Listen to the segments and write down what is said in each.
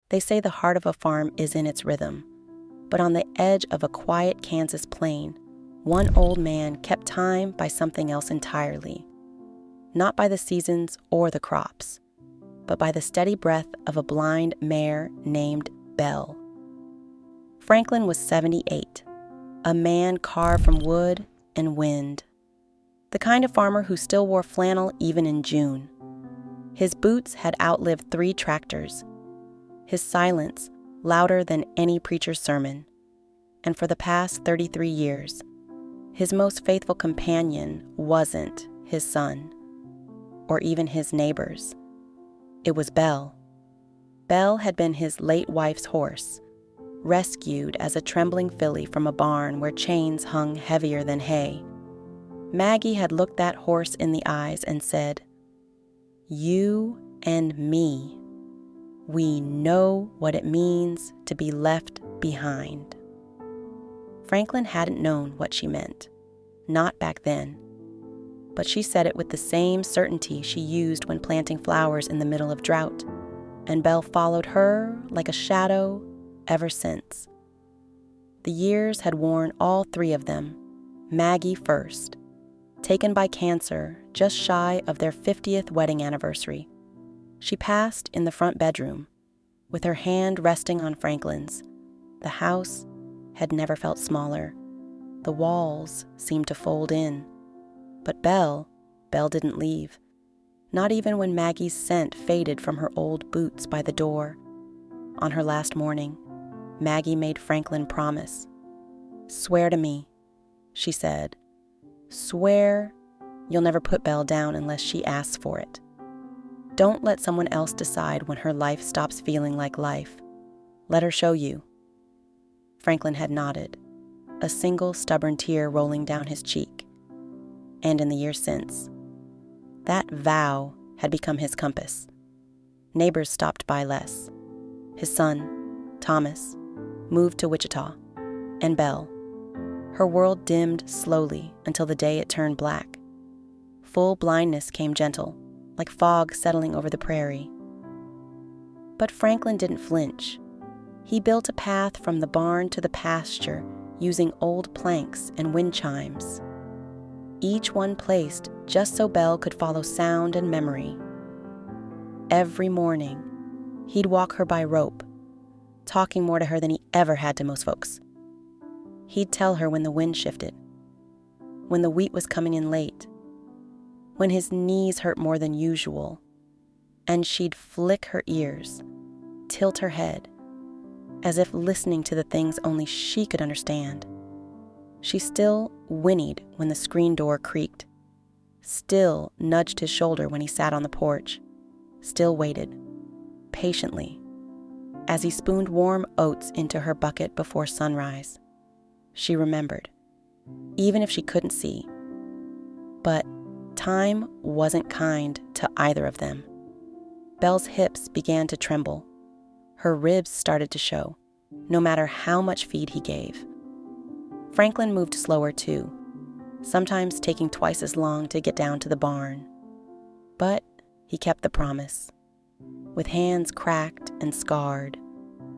They say the heart of a farm is in its rhythm, but on the edge of a quiet Kansas plain, one old man kept time by something else entirely. Not by the seasons or the crops, but by the steady breath of a blind mare named Belle. Franklin was 78, a man carved from wood and wind. The kind of farmer who still wore flannel even in June. His boots had outlived 3 tractors. His silence louder than any preacher's sermon. And for the past 33 years, his most faithful companion wasn't his son, or even his neighbors. It was Belle. Belle had been his late wife's horse, rescued as a trembling filly from a barn where chains hung heavier than hay. Maggie had looked that horse in the eyes and said, "You and me, we know what it means to be left behind." Franklin hadn't known what she meant, not back then, but she said it with the same certainty she used when planting flowers in the middle of drought, and Belle followed her like a shadow ever since. The years had worn all 3 of them, Maggie first, taken by cancer just shy of their 50th wedding anniversary. She passed in the front bedroom, with her hand resting on Franklin's. The house had never felt smaller. The walls seemed to fold in. But Belle didn't leave. Not even when Maggie's scent faded from her old boots by the door. On her last morning, Maggie made Franklin promise. "Swear to me," she said. "Swear you'll never put Belle down unless she asks for it. Don't let someone else decide when her life stops feeling like life. Let her show you." Franklin had nodded, a single stubborn tear rolling down his cheek. And in the years since, that vow had become his compass. Neighbors stopped by less. His son, Thomas, moved to Wichita, and Belle. Her world dimmed slowly until the day it turned black. Full blindness came gentle, like fog settling over the prairie. But Franklin didn't flinch. He built a path from the barn to the pasture using old planks and wind chimes, each one placed just so Belle could follow sound and memory. Every morning, he'd walk her by rope, talking more to her than he ever had to most folks. He'd tell her when the wind shifted, when the wheat was coming in late, when his knees hurt more than usual, and she'd flick her ears, tilt her head, as if listening to the things only she could understand. She still whinnied when the screen door creaked, still nudged his shoulder when he sat on the porch, still waited, patiently, as he spooned warm oats into her bucket before sunrise. She remembered, even if she couldn't see. But time wasn't kind to either of them. Belle's hips began to tremble. Her ribs started to show, no matter how much feed he gave. Franklin moved slower too, sometimes taking twice as long to get down to the barn. But he kept the promise. With hands cracked and scarred,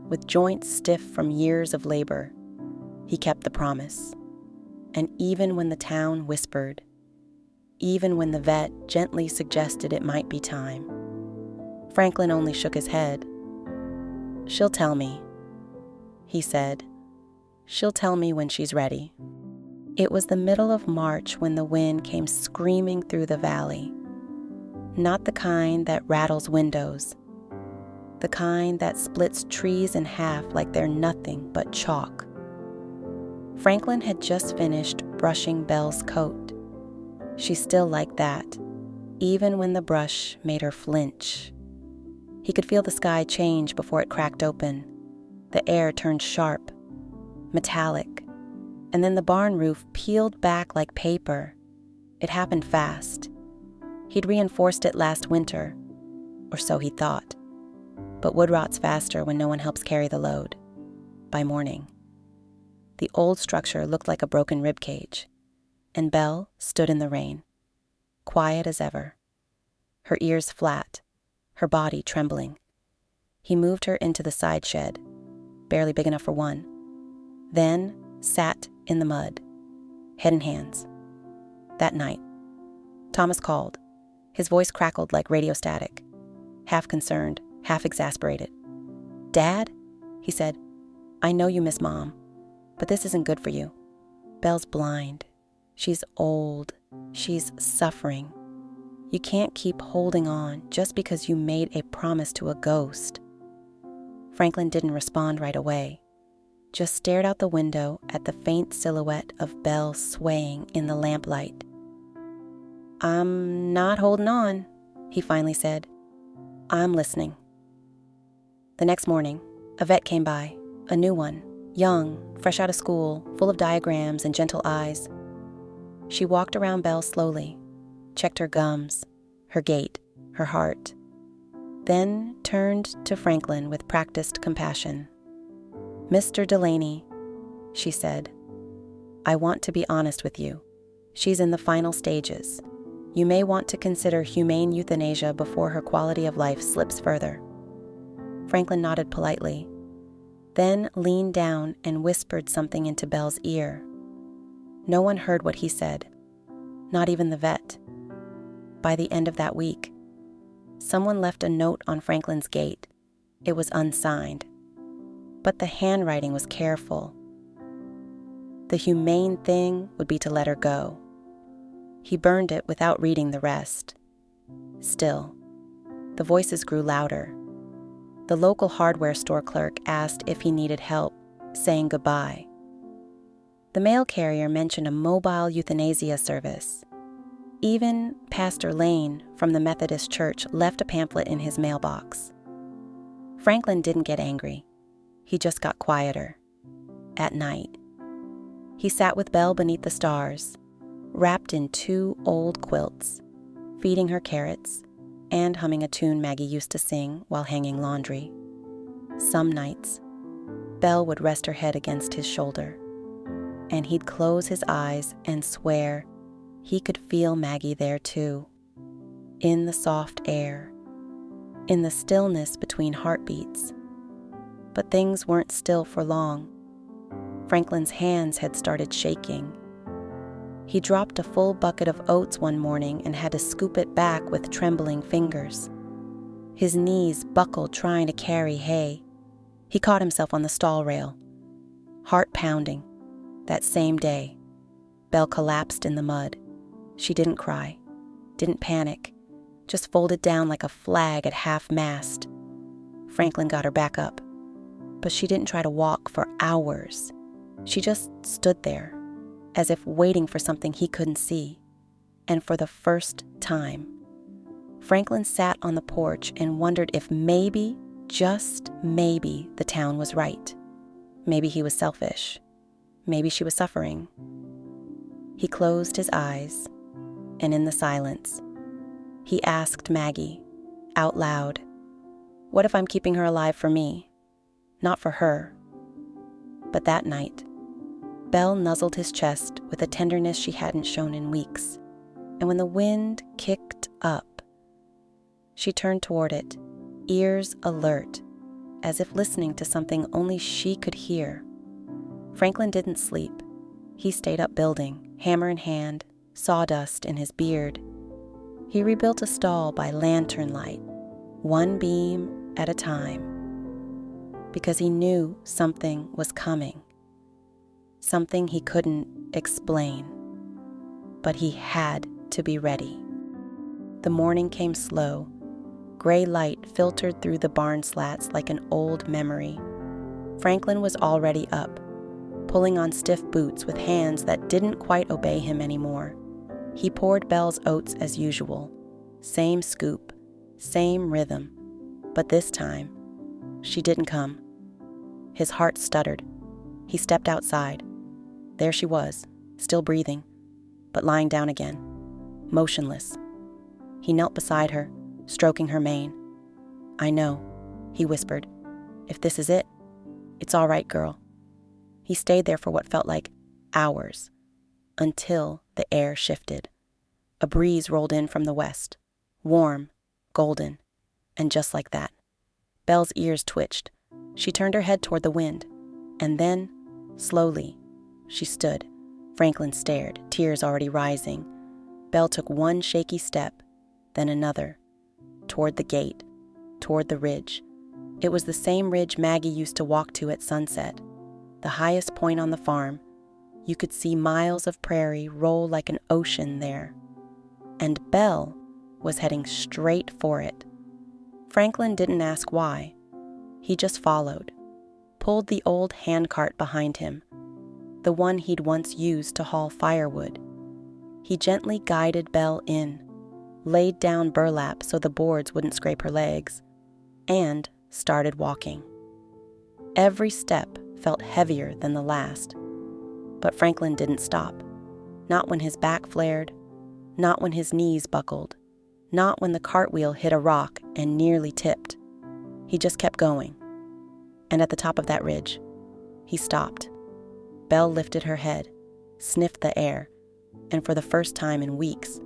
with joints stiff from years of labor, he kept the promise. And even when the town whispered, even when the vet gently suggested it might be time, Franklin only shook his head. "She'll tell me," he said. "She'll tell me when she's ready." It was the middle of March when the wind came screaming through the valley. Not the kind that rattles windows, the kind that splits trees in half like they're nothing but chalk. Franklin had just finished brushing Belle's coat. She still liked that, even when the brush made her flinch. He could feel the sky change before it cracked open. The air turned sharp, metallic, and then the barn roof peeled back like paper. It happened fast. He'd reinforced it last winter, or so he thought. But wood rots faster when no one helps carry the load. By morning, the old structure looked like a broken rib cage, and Belle stood in the rain, quiet as ever, her ears flat, her body trembling. He moved her into the side shed, barely big enough for one, then sat in the mud, head in hands. That night, Thomas called. His voice crackled like radio static, half concerned, half exasperated. "Dad," he said, "I know you miss Mom, but this isn't good for you. Belle's blind. She's old. She's suffering. You can't keep holding on just because you made a promise to a ghost." Franklin didn't respond right away, just stared out the window at the faint silhouette of Belle swaying in the lamplight. "I'm not holding on," he finally said. "I'm listening." The next morning, a vet came by, a new one, young, fresh out of school, full of diagrams and gentle eyes. She walked around Belle slowly, checked her gums, her gait, her heart, then turned to Franklin with practiced compassion. "Mr. Delaney," she said, "I want to be honest with you. She's in the final stages. You may want to consider humane euthanasia before her quality of life slips further." Franklin nodded politely, then leaned down and whispered something into Belle's ear. No one heard what he said, not even the vet. By the end of that week, someone left a note on Franklin's gate. It was unsigned, but the handwriting was careful. The humane thing would be to let her go. He burned it without reading the rest. Still, the voices grew louder. The local hardware store clerk asked if he needed help saying goodbye. The mail carrier mentioned a mobile euthanasia service. Even Pastor Lane from the Methodist Church left a pamphlet in his mailbox. Franklin didn't get angry. He just got quieter. At night, he sat with Belle beneath the stars, wrapped in 2 old quilts, feeding her carrots, and humming a tune Maggie used to sing while hanging laundry. Some nights, Belle would rest her head against his shoulder, and he'd close his eyes and swear he could feel Maggie there too, in the soft air, in the stillness between heartbeats. But things weren't still for long. Franklin's hands had started shaking. He dropped a full bucket of oats one morning and had to scoop it back with trembling fingers. His knees buckled trying to carry hay. He caught himself on the stall rail. Heart pounding. That same day, Belle collapsed in the mud. She didn't cry, didn't panic, just folded down like a flag at half-mast. Franklin got her back up, but she didn't try to walk for hours. She just stood there, as if waiting for something he couldn't see. And for the first time, Franklin sat on the porch and wondered if maybe, just maybe, the town was right. Maybe he was selfish. Maybe she was suffering. He closed his eyes, and in the silence, he asked Maggie, out loud, "What if I'm keeping her alive for me? Not for her." But that night, Belle nuzzled his chest with a tenderness she hadn't shown in weeks, and when the wind kicked up, she turned toward it, ears alert, as if listening to something only she could hear. Franklin didn't sleep. He stayed up building, hammer in hand, sawdust in his beard. He rebuilt a stall by lantern light, one beam at a time, because he knew something was coming. Something he couldn't explain, but he had to be ready. The morning came slow. Gray light filtered through the barn slats like an old memory. Franklin was already up, pulling on stiff boots with hands that didn't quite obey him anymore. He poured Belle's oats as usual. Same scoop, same rhythm. But this time, she didn't come. His heart stuttered. He stepped outside. There she was, still breathing, but lying down again, motionless. He knelt beside her, stroking her mane. "I know," he whispered. "If this is it, it's all right, girl." He stayed there for what felt like hours, until the air shifted. A breeze rolled in from the west, warm, golden, and just like that, Belle's ears twitched. She turned her head toward the wind. And then, slowly, she stood. Franklin stared, tears already rising. Belle took one shaky step, then another, toward the gate, toward the ridge. It was the same ridge Maggie used to walk to at sunset, the highest point on the farm. You could see miles of prairie roll like an ocean there. And Belle was heading straight for it. Franklin didn't ask why. He just followed, pulled the old handcart behind him, the one he'd once used to haul firewood. He gently guided Belle in, laid down burlap so the boards wouldn't scrape her legs, and started walking. Every step felt heavier than the last, but Franklin didn't stop. Not when his back flared, not when his knees buckled, not when the cartwheel hit a rock and nearly tipped. He just kept going. And at the top of that ridge, he stopped. Belle lifted her head, sniffed the air, and for the first time in weeks,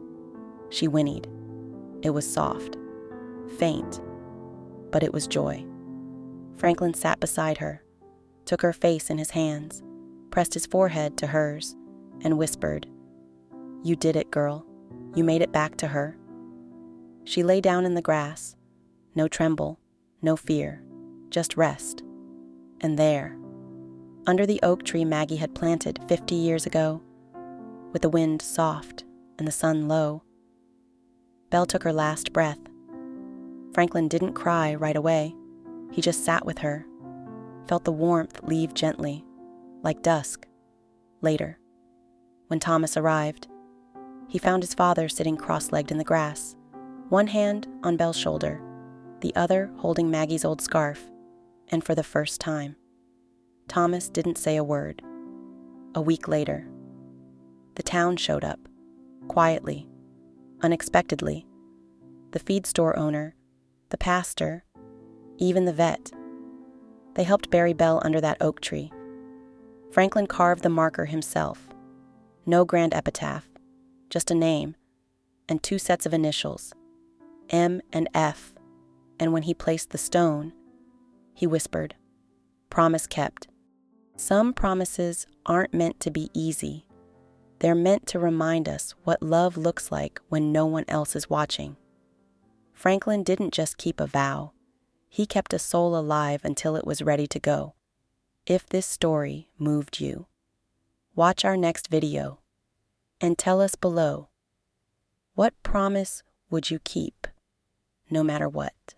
she whinnied. It was soft, faint, but it was joy. Franklin sat beside her, took her face in his hands, pressed his forehead to hers, and whispered, "You did it, girl. You made it back to her." She lay down in the grass, no tremble, no fear, just rest. And there, under the oak tree Maggie had planted 50 years ago, with the wind soft and the sun low, Belle took her last breath. Franklin didn't cry right away. He just sat with her, felt the warmth leave gently, like dusk. Later, when Thomas arrived, he found his father sitting cross-legged in the grass, one hand on Belle's shoulder, the other holding Maggie's old scarf, and for the first time, Thomas didn't say a word. A week later, the town showed up, quietly, unexpectedly. The feed store owner, the pastor, even the vet. They helped bury Belle under that oak tree. Franklin carved the marker himself. No grand epitaph, just a name, and 2 sets of initials, M and F, and when he placed the stone, he whispered, "Promise kept." Some promises aren't meant to be easy. They're meant to remind us what love looks like when no one else is watching. Franklin didn't just keep a vow. He kept a soul alive until it was ready to go. If this story moved you, watch our next video and tell us below, what promise would you keep, no matter what?